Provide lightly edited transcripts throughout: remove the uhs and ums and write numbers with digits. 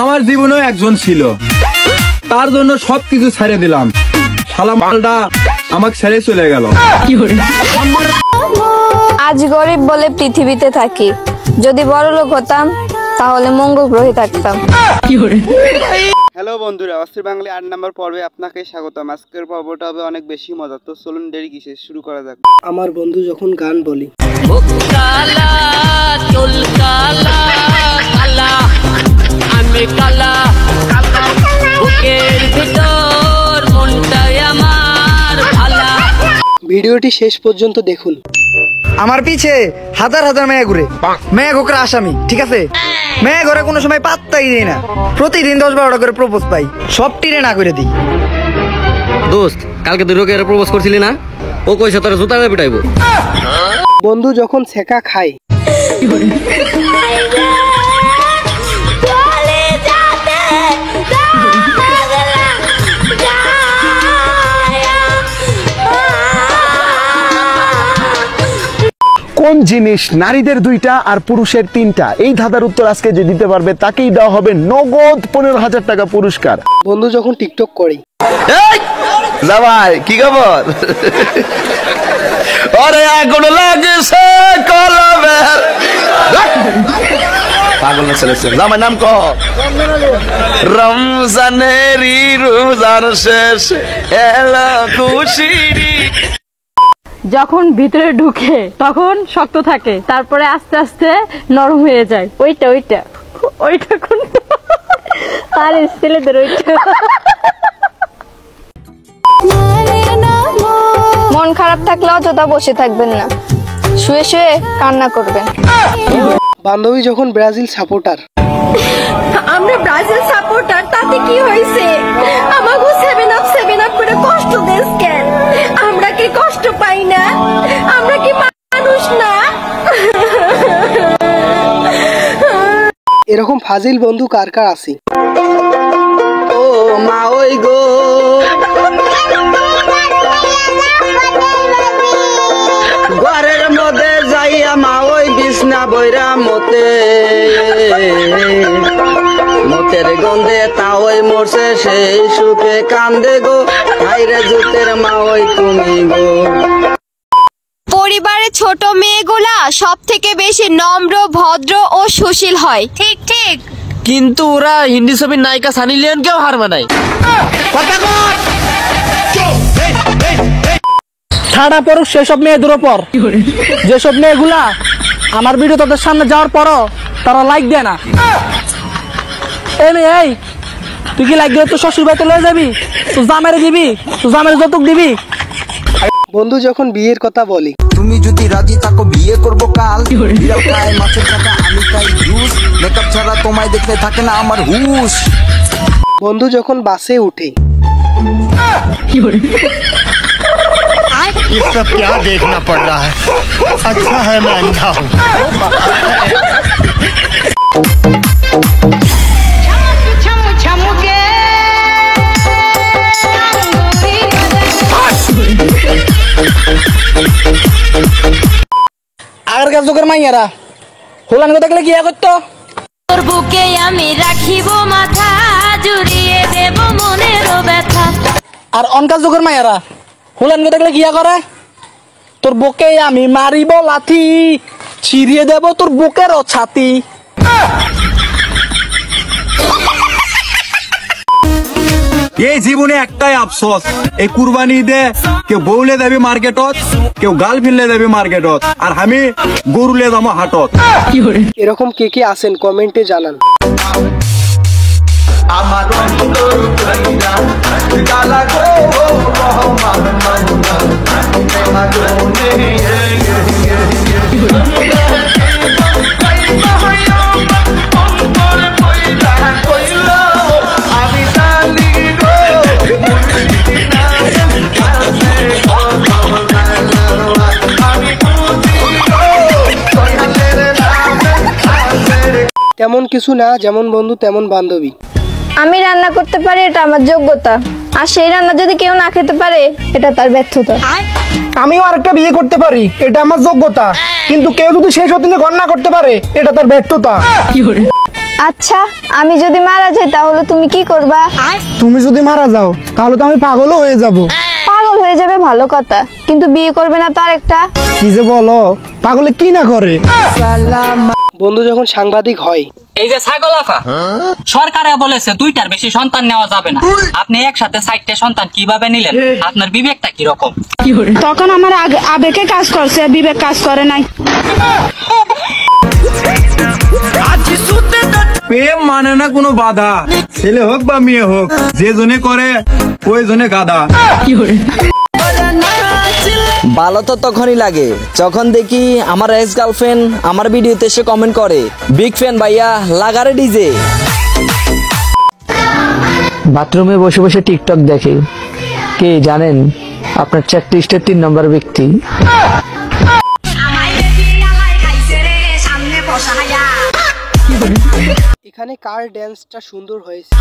আমার জীবনেও একজন ছিল, তার জন্য সবকিছু ছেড়ে দিলাম, শালা মালটা আমাকে ছেড়ে চলে গেল। আজ গরিব বলে পৃথিবীতে থাকি, যদি বড়লোক হতাম তাহলে মঙ্গল গ্রহে থাকতাম। হ্যালো বন্ধুরা, অস্থির বাঙালি 8 নম্বর পর্বে আপনাকে স্বাগতম। আজকের পর্বটা হবে অনেক বেশি মজা, তো চলুন দেরি কিসে, শুরু করা যাক। আমার বন্ধু যখন গান বলি, ভিডিওটি শেষ পর্যন্ত দেখুন। আমার পিছে হাজার হাজার মেয়ে ঘুরে, মেয়ে ঘোকরা আসামি, ঠিক আছে? মেয়ে ঘরে কোনো সময় পাত্তাই দেয় না, প্রতিদিন 10-12টা করে প্রপোজ পাই, সব টিরে না করে দিই। দোস্ত, কালকে তুই রোকে প্রপোজ করছিলি না? ও কইছে তোর জুতা দিয়ে পিটাইবো। বন্ধু যখন ছেকা খায়, কোন জিনিস নারীদের 2টা আর পুরুষের 3টা? এই ধাঁধার উত্তর আজকে যে দিতে পারবে তাকেই দেওয়া হবে নগদ 15,000 টাকা পুরস্কার। বন্ধু যখন টিকটক করে, জামাই কি খবর? আরে আগুন লাগছে কলমের, পাগল না ছেলে। জামাই নাম ক? রমজানেরই রোজার শেষ এলো খুশির। যখন ভিতরে ঢুকে তখন শক্ত থাকে, তারপরে আস্তে আস্তে নরম হয়ে যায়। ওইটা ওইটা ওইটা কোন? আরে ছেলেদের ওইটা। মন খারাপ থাকলে অযথা বসে থাকবেন না, শুয়ে শুয়ে কান্না করবেন। বান্ধবী যখন ব্রাজিল সাপোর্টার, আমরা ব্রাজিল সাপোর্টার, তাতে কি হয়েছে? আমাগো 7 আপ করে কষ্ট দেশ কেন? আমরা কি কষ্ট পাই না? আমরা কি মানুষ না? এরকম ফাজিল বন্ধু কার কার আছে? ও মা ওই গো, ঘরের মধ্যে যাইয়া মা ওই বিছনা বইরা মতে, মতের গন্ধে তা ওই মরছে সেই সুখে কান্দে গো, হাইরে জুতের মা ওই তুমি গো। পরিবারে ছোট মেয়েগুলা সব থেকে বেশি নম্র, ভদ্র ও সুশীল হয়। ঠিক ঠিক। কিন্তু ওরা হিন্দি ছবির নায়িকা সানি লিওনকেও হার মানায়। ঠাড়া পড়ুক সেসব মেয়েদের ওপর, যেসব মেয়েগুলা আমার ভিডিও তাদের সামনে যাওয়ার পরও তারা লাইক দেয় না। এই তুই কি লাইক দিয়ে তো শ্বশুর বাড়িতে লয়ে যাবি? তুই জামাইরে দিবি? তুই জামাইরে যৌতুক দিবি? বন্ধু যখন বিয়ের কথা বলি, তুমি যদি রাজি থাকো বিয়ে করবো কাল, বিড়াল খায় মাছের টাকা আমি খাই জুস, মেকআপ ছাড়া তোমায় দেখতে থাকে না আমার হুশ। বন্ধু যখন বাসে উঠে, ये सब क्या देखना पड़ रहा है? अच्छा है मैं अंधा हूँ। আগের যুগের মাইয়ারা হুলান দেখলে কি করতো? তোর বুকে আমি রাখিব মাথা, জুড়িয়ে দেব মনের ব্যথা। আর অনকার যুগের মাইয়ারা হুলান দেখলে কি করে? তোর বুকে আমি মারিব লাথি, ছিড়িয়ে দেব তোর বুকেরও ছাতি। এই জীবনে একটাই আফসোস, এই কুরবানি ঈদে কেউ বউলে যাবে মার্কেটত, কেউ গাল ফিরলে যাবে মার্কেটত, আর আমি গরুলে যাবো হাটত। এরকম কে কে আছেন কমেন্টে জানান। আমার অন্তর কইরা গালা গো রহমান তেমন কিছু না, যেমন বন্ধু তেমন বান্ধবী। আমি রান্না করতে পারি, এটা আমার যোগ্যতা, আর সেই রান্না যদি কেউ না খেতে পারে এটা তার ব্যর্থতা। আমিও আরেকটা বিয়ে করতে পারি, এটা আমার যোগ্যতা, কিন্তু কেউ যদি সেই সত্যি ঘর না করতে পারে এটা তার ব্যর্থতা। আচ্ছা, আমি যদি মারা যাই তাহলে তুমি কি করবা? তুমি যদি মারা যাও তাহলে তো আমি পাগলও হয়ে যাব। পাগল হয়ে যাবে ভালো কথা, কিন্তু বিয়ে করবে না তো আরেকটা? কি যে বলো, পাগলে কি না করে। বন্ধু যখন সাংবাদিক হয়, এই যে ছাগল আফা, সরকারে বলেছে 2টার বেশি সন্তান নেওয়া যাবে না, আপনি একসাথে 4টে সন্তান কিভাবে নিলেন? আপনার বিবেকটা কি রকম? তখন আমার আবেগে কাজ করছে, বিবেক কাজ করে নাই। প্রেম মানে না কোনো বাধা, ছেলে হোক বা মেয়ে হোক, যে জনে করে ওই জনে গাধা। ভালো তো তখনই লাগে যখন দেখি আমার এক্স গার্লফ্রেন্ড আমার ভিডিওতে এসে কমেন্ট করে, বিগ ফ্যান ভাইয়া, লাগারে ডিজে। বাথরুমে বসে বসে টিকটক দেখে কে জানেন? আপনার চেক লিস্টের 3 নম্বর ব্যক্তি। এখানে কার ড্যান্সটা সুন্দর হয়েছে।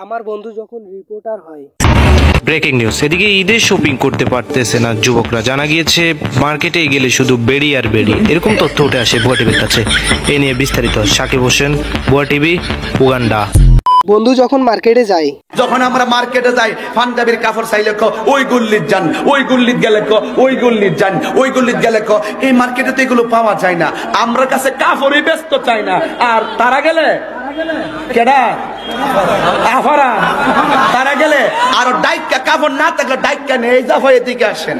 আমার বন্ধু যখন রিপোর্টার হয়। ব্রেকিং নিউজ, এদিকে ঈদের শপিং করতে পারতেছে না যুবকরা। জানা গিয়েছে মার্কেটে গেলে শুধু বেড়ি আর বেড়ি, এরকম তথ্য উঠে আসে ভুয়া টিভির কাছে। এ নিয়ে বিস্তারিত সাকিব হোসেন, ভুয়া টিভি, উগান্ডা। বন্ধু যখন মার্কেটে যায়, যখন আমরা মার্কেটে যাই, পাঞ্জাবির কাপড় চাইলে ওই গুল্লিত যান, ওই গুল্লিত গেলে ওই গুল্লিত যান, ওই গুল্লিত গেলে এই মার্কেটে তো এগুলো পাওয়া যায় না, আমরা কাছে কাপড়ই ব্যস্ত চাই না। আর তারা গেলে কেডা আফারা, তারা গেলে আর ডাইকা কাপড় না থাকলে ডাইকা নেই, এই জাফা এদিকে আসেন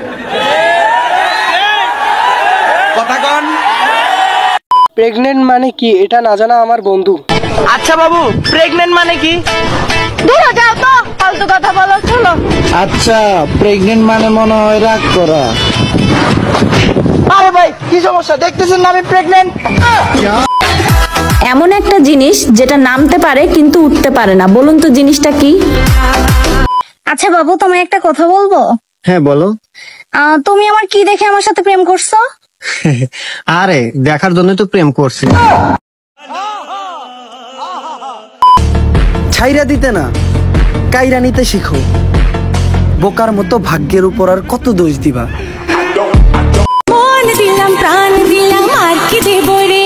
কথা কন। প্রেগনেন্ট মানে কি এটা না জানা আমার বন্ধু। আচ্ছা বাবু, প্রেগনেন্ট মানে কি? দূর যাও তো, ফালতু কথা বলো, চলো। আচ্ছা, প্রেগনেন্ট মানে মনে হয় রাগ করা। আরে ভাই, কি সমস্যা? দেখতেছেন না আমি প্রেগনেন্ট। এমন একটা জিনিস যেটা নামতে পারে কিন্তু উঠতে পারে না, বলুন তো জিনিসটা কি? আচ্ছা বাবু, তোমায় একটা কথা বলবো। হ্যাঁ বলো। তুমি আমার কি দেখে আমার সাথে প্রেম করছো? আরে দেখার জন্য তো প্রেম করছি। ছাইরা দিতে না, কাইরা নিতে শিখো। বোকার মতো ভাগ্যের উপর আর কত দোষ দিবা? মন দিলাম, প্রাণ দিলাম, আর কি দেব রে?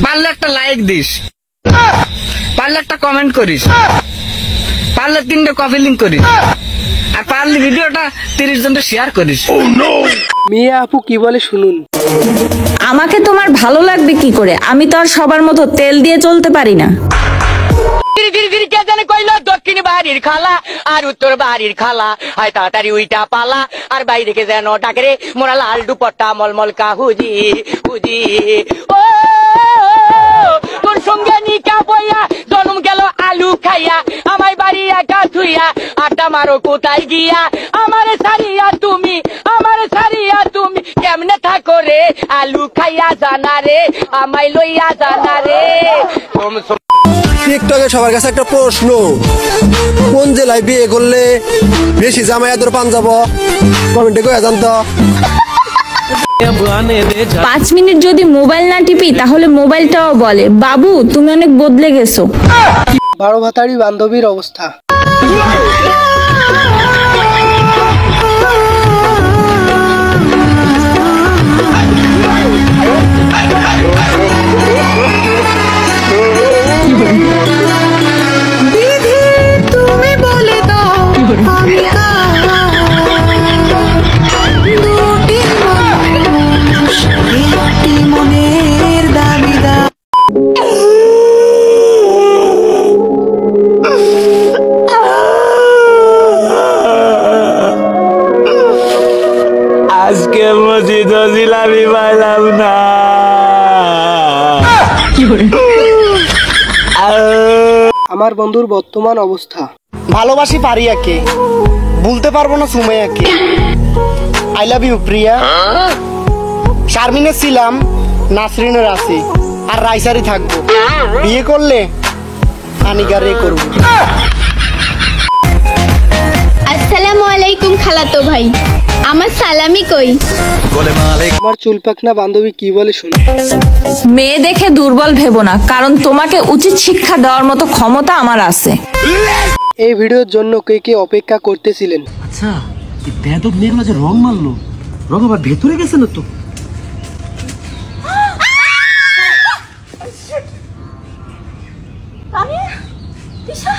পারলে একটা লাইক দিস, পারলে একটা কমেন্ট করিস, পারলে 3টা কপি লিংক করিস, আর পারলে ভিডিওটা 30 জনকে শেয়ার করিস। মিয়া আপু কি বলে শুনুন। আমাকে তোমার ভালো লাগবে কি করে? আমি তো আর সবার মতো তেল দিয়ে চলতে পারি না। দক্ষিণ বাড়ির খালা আর উত্তর বাড়ির খালা, হয় তাড়াতাড়ি উইটা পালা, আর বাইরে যেন ডাকরে মোরা লাল দুপট্টা মলমল কাহুজি হুজি। ও তোর সঙ্গে নিকা বইয়া জন্ম গেল আলু খাইয়া, আমায় বাড়ি একা থুইয়া আটা মারো কোথায় গিয়া, আমারে ছাড়িয়া তুমি, আমারে ছাড়িয়া তুমি কেমনে থাকো রে, আলু খাইয়া জানা রে, আমায় লইয়া জানা রে। টিকটকে সবার কাছে একটা প্রশ্ন, কোন জেলায় বিয়ে করলে বেশি জামাই আদর পান যাব? কমেন্টে কয়ে জান তো। 5 মিনিট যদি মোবাইল না টিপি তাহলে মোবাইলটাও বলে, বাবু তুমি অনেক বদলে গেছো। 12 ভাতারি বান্ধবীর অবস্থা। আজকে মসজিদ জিলাপি পাইলাম না। আমার বন্ধুর বর্তমান অবস্থা। ভালোবাসি পারিয়াকে, ভুলতে পারবো না সুমাইয়াকে। আই লাভ ইউ প্রিয়া। শারমিনে ছিলাম, নাসরিনের আছি, আর রাইসারি থাকবো। বিয়ে করলে আনিগারে করবো। আসসালামু আলাইকুম খালাতো ভাই, আমার সালামি কই? আমার চুল পাকনা বান্ধবী কি বলে শুনুন। মেয়ে দেখে দুর্বল ভেবো না, কারণ তোমাকে উচিত শিক্ষা দেওয়ার মতো ক্ষমতা আমার আছে। এই ভিডিওর জন্য কে কে অপেক্ষা করতেছিলেন? আচ্ছা, এই বেদব মেয়েগুলো যে রং মারলো, রং আবার ভেতরে গেছে না তো? তিশা